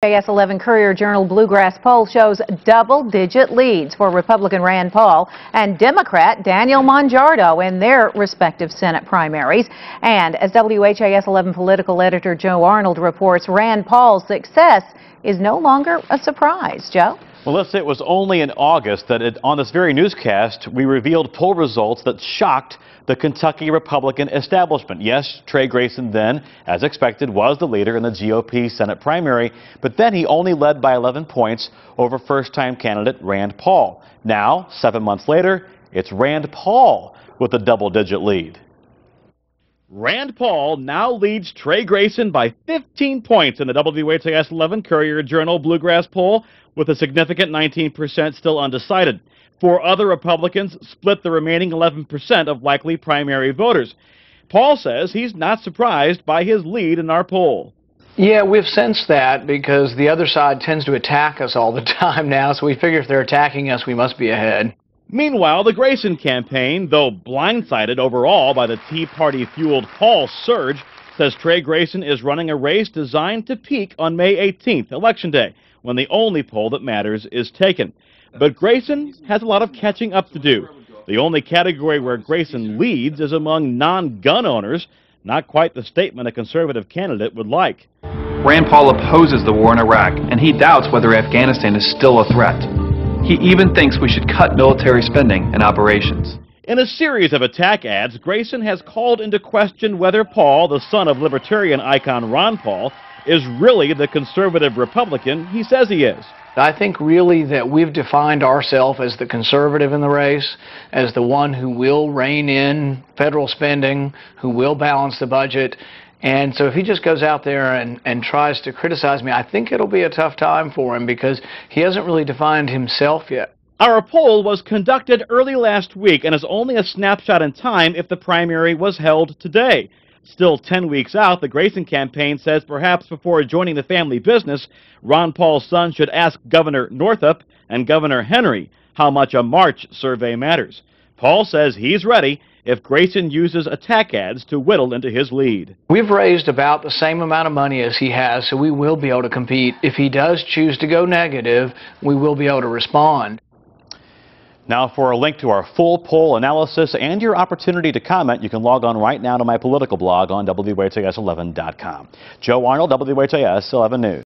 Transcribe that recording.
WHAS 11 Courier-Journal Bluegrass poll shows double-digit leads for Republican Rand Paul and Democrat Daniel Monjardo in their respective Senate primaries. And as WHAS 11 political editor Joe Arnold reports, Rand Paul's success is no longer a surprise. Joe? Well, let's say it was only in August that on this very newscast, we revealed poll results that shocked the Kentucky Republican establishment. Yes, Trey Grayson then, as expected, was the leader in the GOP Senate primary, but then he only led by 11 points over first-time candidate Rand Paul. Now, 7 months later, it's Rand Paul with a double-digit lead. Rand Paul now leads Trey Grayson by 15 points in the WHAS 11 Courier-Journal Bluegrass poll, with a significant 19% still undecided. 4 other Republicans split the remaining 11% of likely primary voters. Paul says he's not surprised by his lead in our poll. Yeah, we've sensed that because the other side tends to attack us all the time now, so we figure if they're attacking us, we must be ahead. Meanwhile, the Grayson campaign, though blindsided overall by the Tea Party-fueled Paul surge, says Trey Grayson is running a race designed to peak on May 18th, Election Day, when the only poll that matters is taken. But Grayson has a lot of catching up to do. The only category where Grayson leads is among non-gun owners, not quite the statement a conservative candidate would like. Rand Paul opposes the war in Iraq, and he doubts whether Afghanistan is still a threat. He even thinks we should cut military spending and operations. In a series of attack ads, Grayson has called into question whether Paul, the son of libertarian icon Ron Paul, is really the conservative Republican he says he is. I think really that we've defined ourselves as the conservative in the race, as the one who will rein in federal spending, who will balance the budget. And so if he just goes out there and tries to criticize me, I think it'll be a tough time for him because he hasn't really defined himself yet. Our poll was conducted early last week and is only a snapshot in time if the primary was held today. Still 10 weeks out, the Grayson campaign says perhaps before joining the family business, Ron Paul's son should ask Governor Northup and Governor Henry how much a March survey matters. Paul says he's ready if Grayson uses attack ads to whittle into his lead. We've raised about the same amount of money as he has, so we will be able to compete. If he does choose to go negative, we will be able to respond. Now, for a link to our full poll analysis and your opportunity to comment, you can log on right now to my political blog on WHAS11.com. Joe Arnold, WHAS 11 News.